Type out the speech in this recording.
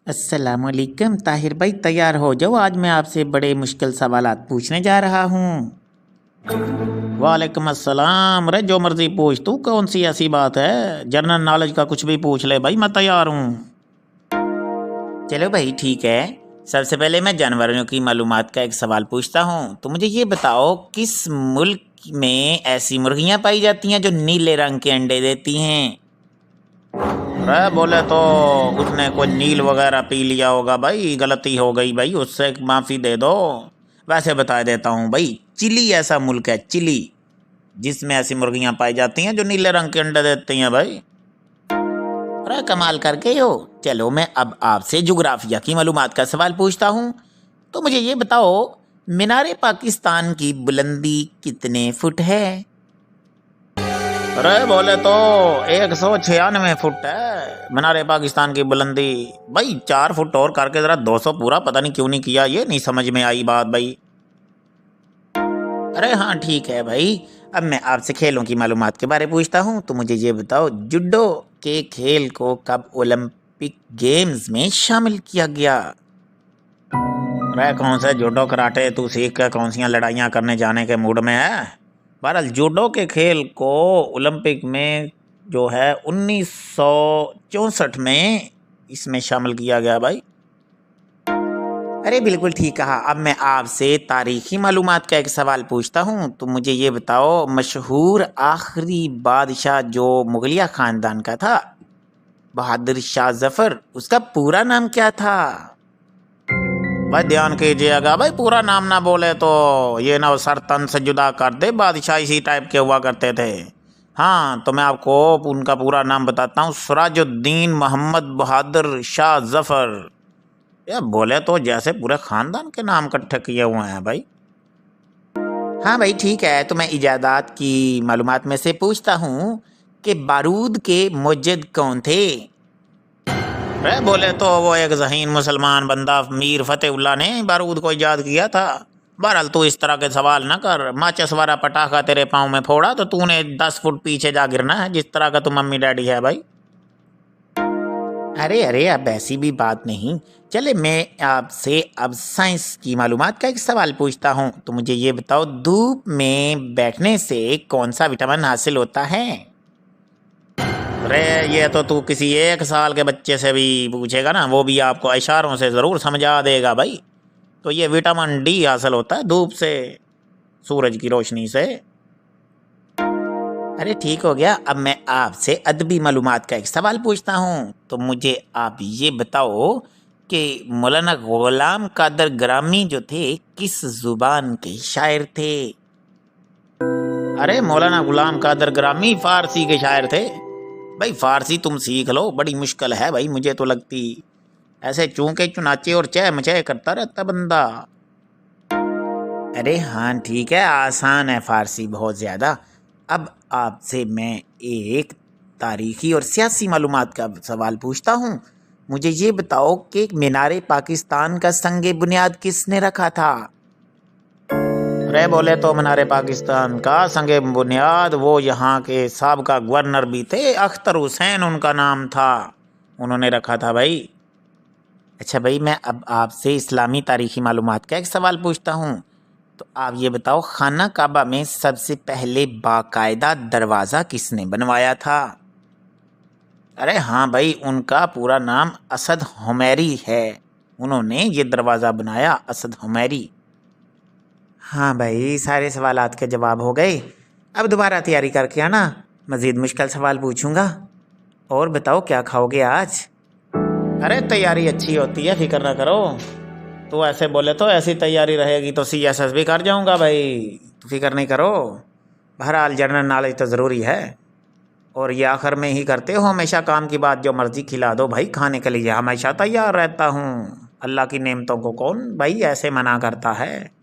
अस्सलामुअलैकुम ताहिर भाई, तैयार हो जाओ। आज मैं आपसे बड़े मुश्किल सवालात पूछने जा रहा हूँ। वालेकुम अस्सलाम। अरे जो मर्जी पूछ, तू कौन सी ऐसी बात है? जनरल नॉलेज का कुछ भी पूछ ले भाई, मैं तैयार हूँ। चलो भाई ठीक है। सबसे पहले मैं जानवरों की मालूमात का एक सवाल पूछता हूँ। तो मुझे ये बताओ, किस मुल्क में ऐसी मुर्गियाँ पाई जाती हैं जो नीले रंग के अंडे देती हैं? अरे बोले तो उसने कोई नील वगैरह पी लिया होगा भाई, गलती हो गई भाई, उससे माफ़ी दे दो। वैसे बता देता हूँ भाई, चिली ऐसा मुल्क है, चिली, जिसमें ऐसी मुर्गियाँ पाई जाती हैं जो नीले रंग के अंडे देती हैं भाई। अरे कमाल करके हो। चलो मैं अब आपसे जुग्राफिया की मालूमात का सवाल पूछता हूँ। तो मुझे ये बताओ, मीनारे पाकिस्तान की बुलंदी कितने फुट है? अरे बोले तो 196 फुट है मीनारे पाकिस्तान की बुलंदी। भाई 4 फुट और करके जरा 200 पूरा पता नहीं क्यों नहीं किया, ये नहीं समझ में आई बात भाई। अरे हाँ ठीक है भाई। अब मैं आपसे खेलों की मालूमात के बारे में पूछता हूँ। तो मुझे ये बताओ, जुडो के खेल को कब ओलंपिक गेम्स में शामिल किया गया? अरे कौन से जूडो कराटे तू सीख कर कौन सी लड़ाइयाँ करने जाने के मूड में है? बहरहाल जूडो के खेल को ओलंपिक में जो है 1964 में इसमें शामिल किया गया भाई। अरे बिल्कुल ठीक कहा। अब मैं आपसे तारीखी मालूमात का एक सवाल पूछता हूँ। तो मुझे ये बताओ, मशहूर आखिरी बादशाह जो मुगलिया खानदान का था, बहादुर शाह जफर, उसका पूरा नाम क्या था? भाई ध्यान कीजिएगा भाई, पूरा नाम ना बोले तो ये ना सर तन से जुदा कर दे। बादशाह इसी टाइप के हुआ करते थे। हाँ तो मैं आपको उनका पूरा नाम बताता हूँ, सिराजुद्दीन मोहम्मद बहादुर शाह जफर। या बोले तो जैसे पूरे खानदान के नाम इकट्ठे किए हुए हैं भाई। हाँ भाई ठीक है। तो मैं इजादात की मालूमात में से पूछता हूँ कि बारूद के मुज्जिद कौन थे? अरे बोले तो वो एक ज़हीन मुसलमान बंदा मीर फतेहुल्लाह ने बारूद को ईजाद किया था। बहरहाल तू इस तरह के सवाल ना कर। माचिस वाला पटाखा तेरे पाँव में फोड़ा तो तूने 10 फुट पीछे जा गिरना है, जिस तरह का तू मम्मी डैडी है भाई। अरे अरे अब ऐसी भी बात नहीं। चले मैं आपसे अब साइंस की मालूमात का एक सवाल पूछता हूँ। तो मुझे ये बताओ, धूप में बैठने से कौन सा विटामिन हासिल होता है? अरे ये तो तू किसी 1 साल के बच्चे से भी पूछेगा ना, वो भी आपको इशारों से ज़रूर समझा देगा भाई। तो ये विटामिन डी हासिल होता है धूप से, सूरज की रोशनी से। अरे ठीक हो गया। अब मैं आपसे अदबी मालूमात का एक सवाल पूछता हूँ। तो मुझे आप ये बताओ कि मौलाना गुलाम कादर ग्रामी जो थे, किस जुबान के शायर थे? अरे मौलाना गुलाम कादर ग्रामी फारसी के शायर थे भाई। फारसी तुम सीख लो, बड़ी मुश्किल है भाई, मुझे तो लगती ऐसे चूंके चुनाचे और चह मचह करता रहता बंदा। अरे हाँ ठीक है, आसान है फारसी बहुत ज़्यादा। अब आपसे मैं एक तारीखी और सियासी मालूमात का सवाल पूछता हूँ। मुझे ये बताओ कि मीनारे पाकिस्तान का संगे बुनियाद किसने रखा था? अरे बोले तो मीनारे पाकिस्तान का संगे बुनियाद वो यहाँ के साबका गवर्नर भी थे, अख्तर हुसैन उनका नाम था, उन्होंने रखा था भाई। अच्छा भाई, मैं अब आपसे इस्लामी तारीखी मालूमात का एक सवाल पूछता हूँ। तो आप ये बताओ, खाना काबा में सबसे पहले बाकायदा दरवाज़ा किसने बनवाया था? अरे हाँ भाई, उनका पूरा नाम असद हुमैरी है, उन्होंने ये दरवाज़ा बनाया, असद हुमैरी। हाँ भाई, सारे सवालात के जवाब हो गए। अब दोबारा तैयारी करके आना, मज़ीद मुश्किल सवाल पूछूंगा। और बताओ क्या खाओगे आज? अरे तैयारी अच्छी होती है, फिक्र ना करो। तो ऐसे बोले तो ऐसी तैयारी रहेगी तो CSS भी कर जाऊंगा भाई, तो फिक्र नहीं करो। बहरहाल जनरल नॉलेज तो ज़रूरी है, और ये आखिर में ही करते हो हमेशा काम की बात। जो मर्ज़ी खिला दो भाई, खाने के लिए हमेशा तैयार रहता हूँ। अल्लाह की नेमतों को कौन भाई ऐसे मना करता है।